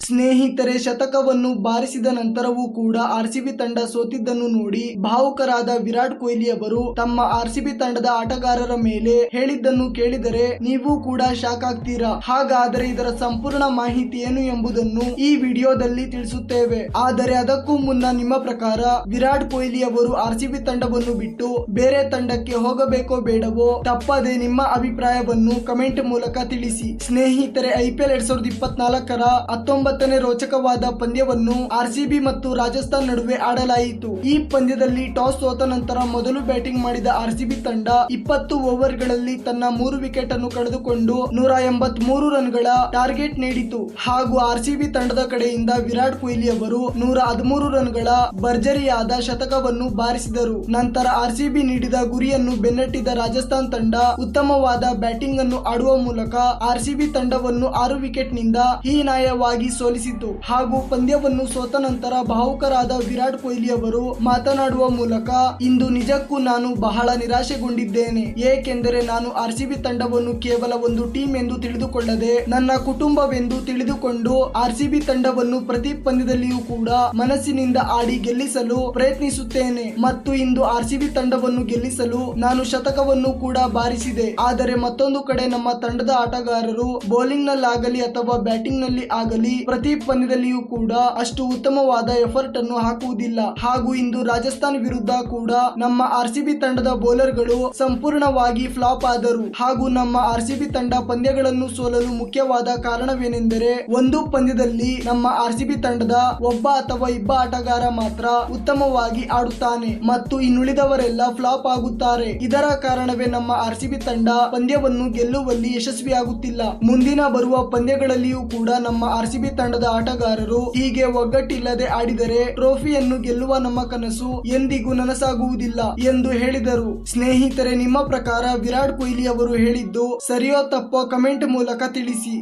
ಸ್ನೇಹಿತರೆ, ಶತಕವನ್ನು ಬಾರಿಸಿದ ನಂತರವೂ ಕೂಡ ಆರ್ಸಿಬಿ ತಂಡ ಸೋತಿದ್ದನ್ನು ನೋಡಿ ಭಾವುಕರಾದ ವಿರಾಟ್ ಕೊಹ್ಲಿ ಅವರು ತಮ್ಮ ಆರ್ಸಿಬಿ ತಂಡದ ಆಟಗಾರರ ಮೇಲೆ ಹೇಳಿದ್ದನ್ನು ಕೇಳಿದರೆ ನೀವು ಕೂಡ ಶಾಕ್ ಆಗ್ತೀರಾ. ಹಾಗಾದರೆ ಇದರ ಸಂಪೂರ್ಣ ಮಾಹಿತಿ ಏನು ಎಂಬುದನ್ನು ಈ ವಿಡಿಯೋದಲ್ಲಿ ತಿಳಿಸುತ್ತೇವೆ. ಆದರೆ ಅದಕ್ಕೂ ಮುನ್ನ ನಿಮ್ಮ ಪ್ರಕಾರ ವಿರಾಟ್ ಕೊಹ್ಲಿ ಅವರು ಆರ್ಸಿಬಿ ತಂಡವನ್ನು ಬಿಟ್ಟು ಬೇರೆ ತಂಡಕ್ಕೆ ಹೋಗಬೇಕೋ ಬೇಡವೋ ತಪ್ಪದೆ ನಿಮ್ಮ ಅಭಿಪ್ರಾಯವನ್ನು ಕಮೆಂಟ್ ಮೂಲಕ ತಿಳಿಸಿ. ಸ್ನೇಹಿತರೆ, IPL 2024ರ 19ನೇ ರೋಚಕವಾದ ಪಂದ್ಯವನ್ನು ಆರ್ಸಿಬಿ ಮತ್ತು ರಾಜಸ್ಥಾನ್ ನಡುವೆ ಆಡಲಾಯಿತು. ಈ ಪಂದ್ಯದಲ್ಲಿ ಟಾಸ್ ಸೋತ ನಂತರ ಮೊದಲು ಬ್ಯಾಟಿಂಗ್ ಮಾಡಿದ ಆರ್ಸಿಬಿ ತಂಡ 20 ಓವರ್ಗಳಲ್ಲಿ ತನ್ನ 3 ವಿಕೆಟ್ ಅನ್ನು ಕಳೆದುಕೊಂಡು 183 ರನ್ಗಳ ಟಾರ್ಗೆಟ್ ನೀಡಿತು. ಹಾಗೂ ಆರ್ಸಿಬಿ ತಂಡದ ಕಡೆಯಿಂದ ವಿರಾಟ್ ಕೊಹ್ಲಿ ಅವರು 113 ರನ್ಗಳ ಭರ್ಜರಿಯಾದ ಶತಕವನ್ನು ಬಾರಿಸಿದರು. ನಂತರ ಆರ್ಸಿಬಿ ನೀಡಿದ ಗುರಿಯನ್ನು ಬೆನ್ನಟ್ಟಿದ ರಾಜಸ್ಥಾನ್ ತಂಡ ಉತ್ತಮವಾದ ಬ್ಯಾಟಿಂಗ್ ಅನ್ನು ಆಡುವ ಮೂಲಕ ಆರ್ಸಿಬಿ ತಂಡವನ್ನು 6 ವಿಕೆಟ್ ನಿಂದ ಹೀನಾಯವಾಗಿ ಸೋಲಿಸಿತು. ಹಾಗೂ ಪಂದ್ಯವನ್ನು ಸೋತ ನಂತರ ಭಾವುಕರಾದ ವಿರಾಟ್ ಕೊಹ್ಲಿ ಅವರು ಮಾತನಾಡುವ ಮೂಲಕ ಇಂದು ನಿಜಕ್ಕೂ ನಾನು ಬಹಳ ನಿರಾಶೆಗೊಂಡಿದ್ದೇನೆ. ಏಕೆಂದರೆ ನಾನು ಆರ್ಸಿಬಿ ತಂಡವನ್ನು ಕೇವಲ ಒಂದು ಟೀಮ್ ಎಂದು ತಿಳಿದುಕೊಳ್ಳದೆ ನನ್ನ ಕುಟುಂಬವೆಂದು ತಿಳಿದುಕೊಂಡು ಆರ್ಸಿಬಿ ತಂಡವನ್ನು ಪ್ರತಿ ಪಂದ್ಯದಲ್ಲಿಯೂ ಕೂಡ ಮನಸ್ಸಿನಿಂದ ಆಡಿ ಗೆಲ್ಲಿಸಲು ಪ್ರಯತ್ನಿಸುತ್ತೇನೆ. ಮತ್ತು ಇಂದು ಆರ್ಸಿಬಿ ತಂಡವನ್ನು ಗೆಲ್ಲಿಸಲು ನಾನು ಶತಕವನ್ನು ಕೂಡ ಬಾರಿಸಿದೆ. ಆದರೆ ಮತ್ತೊಂದು ಕಡೆ ನಮ್ಮ ತಂಡದ ಆಟಗಾರರು ಬೌಲಿಂಗ್ ನಲ್ಲಾಗಲಿ ಅಥವಾ ಬ್ಯಾಟಿಂಗ್ ನಲ್ಲಿ ಆಗಲಿ ಪ್ರತಿ ಪಂದ್ಯದಲ್ಲಿಯೂ ಕೂಡ ಅಷ್ಟು ಉತ್ತಮವಾದ ಎಫರ್ಟ್ ಅನ್ನು ಹಾಕುವುದಿಲ್ಲ. ಹಾಗೂ ಇಂದು ರಾಜಸ್ಥಾನ್ ವಿರುದ್ಧ ಕೂಡ ನಮ್ಮ ಆರ್ಸಿಬಿ ತಂಡದ ಬೌಲರ್ಗಳು ಸಂಪೂರ್ಣವಾಗಿ ಫ್ಲಾಪ್ ಆದರು. ಹಾಗೂ ನಮ್ಮ ಆರ್ಸಿಬಿ ತಂಡ ಪಂದ್ಯಗಳನ್ನು ಸೋಲಲು ಮುಖ್ಯವಾದ ಕಾರಣವೇನೆಂದರೆ ಒಂದು ಪಂದ್ಯದಲ್ಲಿ ನಮ್ಮ ಆರ್ಸಿಬಿ ತಂಡದ ಒಬ್ಬ ಅಥವಾ ಇಬ್ಬ ಆಟಗಾರ ಮಾತ್ರ ಉತ್ತಮವಾಗಿ ಆಡುತ್ತಾನೆ ಮತ್ತು ಇನ್ನುಳಿದವರೆಲ್ಲ ಫ್ಲಾಪ್ ಆಗುತ್ತಾರೆ. ಇದರ ಕಾರಣವೇ ನಮ್ಮ ಆರ್ಸಿಬಿ ತಂಡ ಪಂದ್ಯವನ್ನು ಗೆಲ್ಲುವಲ್ಲಿ ಯಶಸ್ವಿಯಾಗುತ್ತಿಲ್ಲ. ಮುಂದಿನ ಬರುವ ಪಂದ್ಯಗಳಲ್ಲಿಯೂ ಕೂಡ ನಮ್ಮ ಆರ್ಸಿಬಿ ತಂಡದ ಆಟಗಾರರು ಹೀಗೆ ಒಗ್ಗಟ್ಟಿಲ್ಲದೆ ಆಡಿದರೆ ಟ್ರೋಫಿಯನ್ನು ಗೆಲ್ಲುವ ನಮ್ಮ ಕನಸು ಎಂದಿಗೂ ನನಸಾಗುವುದಿಲ್ಲ ಎಂದು ಹೇಳಿದರು. ಸ್ನೇಹಿತರೆ, ನಿಮ್ಮ ಪ್ರಕಾರ ವಿರಾಟ್ ಕೊಹ್ಲಿ ಅವರು ಹೇಳಿದ್ದು ಸರಿಯೋ ತಪ್ಪೋ ಕಮೆಂಟ್ ಮೂಲಕ ತಿಳಿಸಿ.